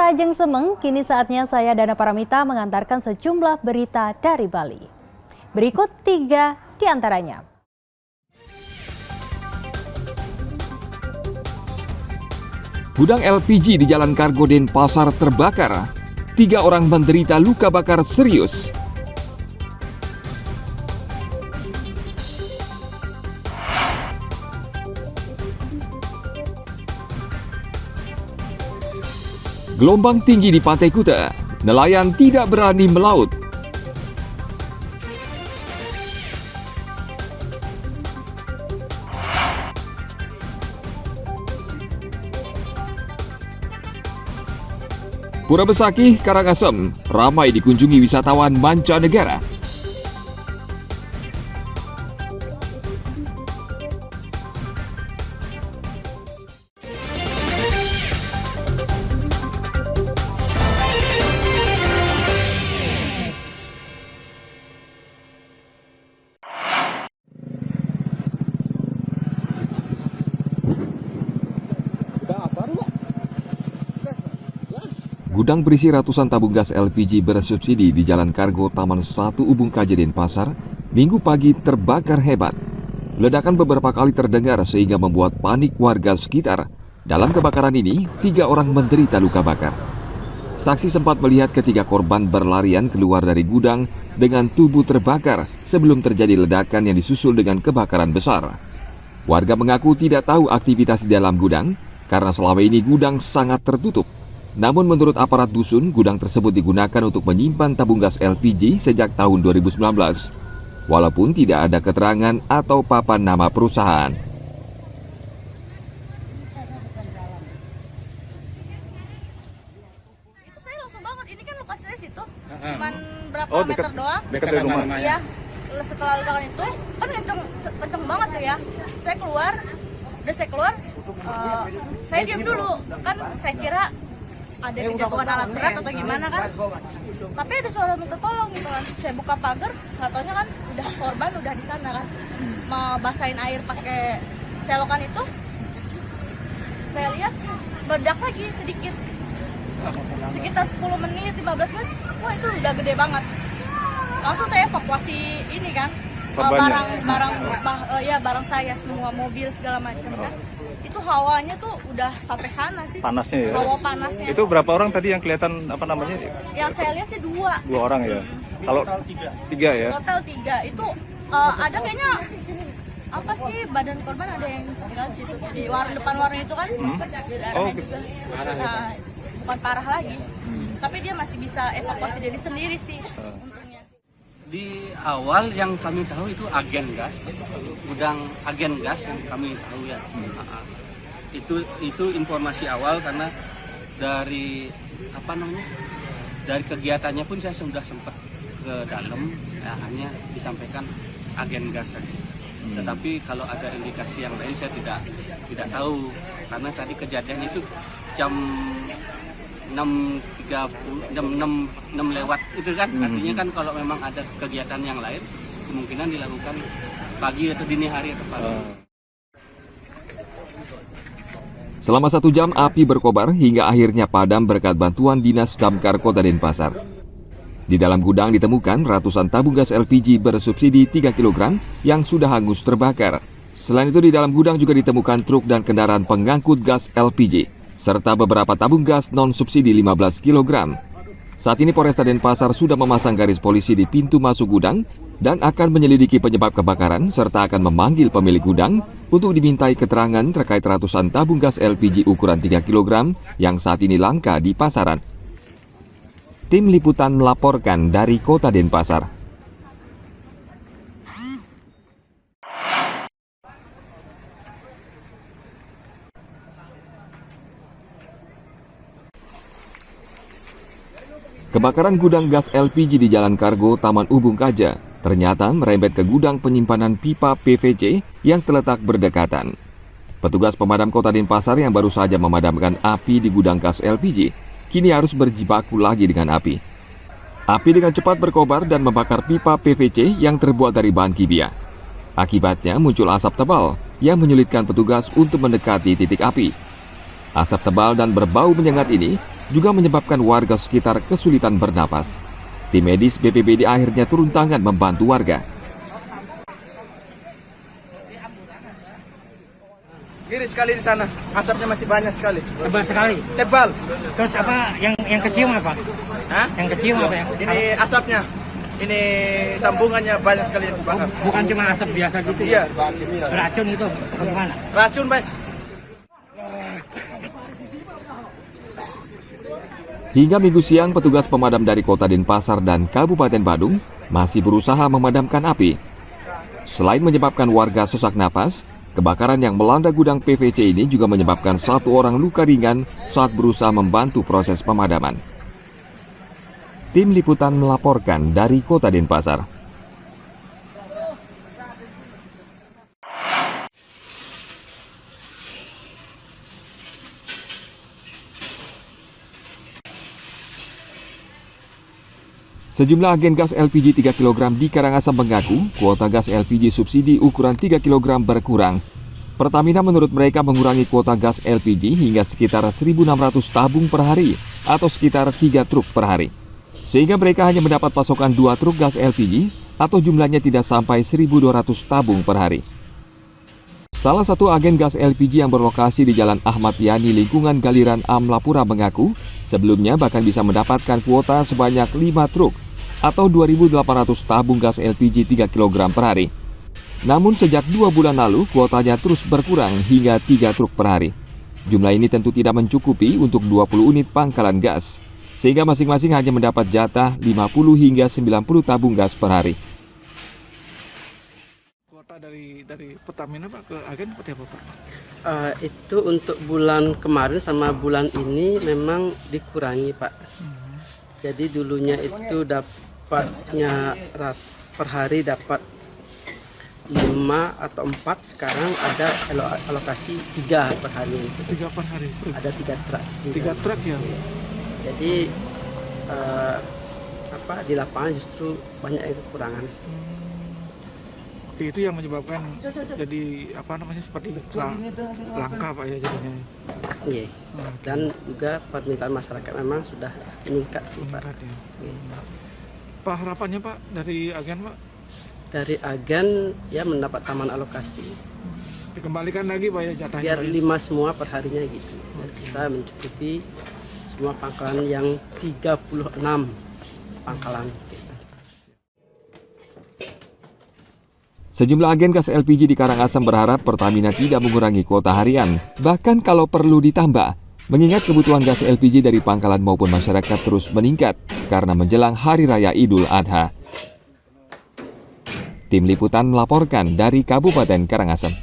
Wilajeng Semeng, kini saatnya saya Dana Paramita mengantarkan sejumlah berita dari Bali. Berikut 3 di antaranya. Gudang LPG di Jalan Kargo Denpasar terbakar. 3 orang menderita luka bakar serius. Gelombang tinggi di Pantai Kuta, nelayan tidak berani melaut. Pura Besakih, Karangasem, ramai dikunjungi wisatawan mancanegara. Gudang berisi ratusan tabung gas LPG bersubsidi di Jalan Kargo Taman 1 Ubung Kaja Denpasar, Minggu pagi terbakar hebat. Ledakan beberapa kali terdengar sehingga membuat panik warga sekitar. Dalam kebakaran ini, 3 orang menderita luka bakar. Saksi sempat melihat ketiga korban berlarian keluar dari gudang dengan tubuh terbakar sebelum terjadi ledakan yang disusul dengan kebakaran besar. Warga mengaku tidak tahu aktivitas di dalam gudang karena selama ini gudang sangat tertutup. Namun menurut aparat dusun, gudang tersebut digunakan untuk menyimpan tabung gas LPG sejak tahun 2019. Walaupun tidak ada keterangan atau papan nama perusahaan. Itu saya langsung banget, ini kan lokasinya situ. Cuman berapa dekat, meter doang. dekat dari rumah. Iya, setelah ledakan itu kan kenceng banget tuh ya. Saya keluar, saya diam dulu. Kan saya kira ada kejatuhan alat berat atau gimana kan. Tapi ada suara minta tolong gitu kan. Saya buka pagar, nggak taunya kan udah korban udah di sana kan. Mau basahin air pakai selokan itu. Saya lihat meledak lagi sedikit. Sekitar 10 menit, 15 menit. Wah, itu udah gede banget. Langsung saya evakuasi ini kan. Barang saya semua, mobil segala macam kan. Itu hawanya tuh udah sampai sana sih. Panasnya ya. Hawa panasnya. Itu berapa orang tadi yang kelihatan apa namanya? Yang saya lihat sih 2. 2 orang ya. Kalau 3 ya. Total 3. Itu ada kayaknya apa sih badan korban ada yang tinggal situ di depan warung itu kan. Darahnya juga. Nah, bukan parah lagi. Tapi dia masih bisa evakuasi diri sendiri sih. Untungnya. Di awal yang kami tahu itu agen gas, gudang agen gas yang kami tahu ya. Itu informasi awal karena dari dari kegiatannya pun saya sudah sempat ke dalam, ya, hanya disampaikan agen gas saja. Tetapi kalau ada indikasi yang lain saya tidak tahu karena tadi kejadian itu jam 6 lewat itu kan, artinya kan kalau memang ada kegiatan yang lain kemungkinan dilakukan pagi atau dini hari atau pagi. Selama 1 jam api berkobar hingga akhirnya padam berkat bantuan Dinas Damkar Kota Denpasar. Di dalam gudang ditemukan ratusan tabung gas LPG bersubsidi 3 kg yang sudah hangus terbakar. Selain itu di dalam gudang juga ditemukan truk dan kendaraan pengangkut gas LPG, serta beberapa tabung gas non-subsidi 15 kg. Saat ini Polresta Denpasar sudah memasang garis polisi di pintu masuk gudang dan akan menyelidiki penyebab kebakaran serta akan memanggil pemilik gudang untuk dimintai keterangan terkait ratusan tabung gas LPG ukuran 3 kg yang saat ini langka di pasaran. Tim Liputan melaporkan dari Kota Denpasar. Kebakaran gudang gas LPG di Jalan Kargo Taman Ubung Kaja ternyata merembet ke gudang penyimpanan pipa PVC yang terletak berdekatan. Petugas pemadam Kota Denpasar yang baru saja memadamkan api di gudang gas LPG kini harus berjibaku lagi dengan api. Api dengan cepat berkobar dan membakar pipa PVC yang terbuat dari bahan kimia. Akibatnya muncul asap tebal yang menyulitkan petugas untuk mendekati titik api. Asap tebal dan berbau menyengat ini juga menyebabkan warga sekitar kesulitan bernapas. Tim medis BPBD akhirnya turun tangan membantu warga. Kiri sekali di sana, asapnya masih banyak sekali. Tebal sekali. Tebal. Terus apa yang kecium apa? Hah? Yang kecium apa yang? Ini asapnya, ini sambungannya banyak sekali yang terbakar. Bukan cuma asap biasa gitu. Iya. Racun itu bagaimana? Racun, Mas. Hingga Minggu siang, petugas pemadam dari Kota Denpasar dan Kabupaten Badung masih berusaha memadamkan api. Selain menyebabkan warga sesak nafas, kebakaran yang melanda gudang PVC ini juga menyebabkan 1 orang luka ringan saat berusaha membantu proses pemadaman. Tim liputan melaporkan dari Kota Denpasar. Sejumlah agen gas LPG 3 kg di Karangasem mengaku kuota gas LPG subsidi ukuran 3 kg berkurang. Pertamina menurut mereka mengurangi kuota gas LPG hingga sekitar 1.600 tabung per hari atau sekitar 3 truk per hari. Sehingga mereka hanya mendapat pasokan 2 truk gas LPG atau jumlahnya tidak sampai 1.200 tabung per hari. Salah satu agen gas LPG yang berlokasi di Jalan Ahmad Yani lingkungan Galiran Amlapura mengaku sebelumnya bahkan bisa mendapatkan kuota sebanyak 5 truk atau 2.800 tabung gas LPG 3 kg per hari. Namun sejak 2 bulan lalu kuotanya terus berkurang hingga 3 truk per hari. Jumlah ini tentu tidak mencukupi untuk 20 unit pangkalan gas, sehingga masing-masing hanya mendapat jatah 50 hingga 90 tabung gas per hari. Kuota dari Pertamina Pak ke agen seperti apa Pak? Itu untuk bulan kemarin sama bulan ini memang dikurangi Pak. Jadi dulunya itu dapatnya per hari dapat 5 atau 4, sekarang ada alokasi 3 per hari. 3 per hari. Ada 3 truk. 3 truk ya. Jadi di lapangan justru banyak yang kekurangan. Oke, itu yang menyebabkan jadi seperti langka Pak ya jadinya. Iya. Dan juga permintaan masyarakat memang sudah meningkat sih Pak. Meningkat, ya. Iya. Pak, harapannya Pak dari agen Pak? Dari agen ya mendapat taman alokasi. Dikembalikan lagi Pak ya jatahnya. Biar 5 semua per harinya gitu. Biar bisa mencukupi semua pangkalan yang 36 pangkalan. Sejumlah agen gas LPG di Karangasem berharap Pertamina tidak mengurangi kuota harian, bahkan kalau perlu ditambah, mengingat kebutuhan gas LPG dari pangkalan maupun masyarakat terus meningkat karena menjelang Hari Raya Idul Adha. Tim Liputan melaporkan dari Kabupaten Karangasem.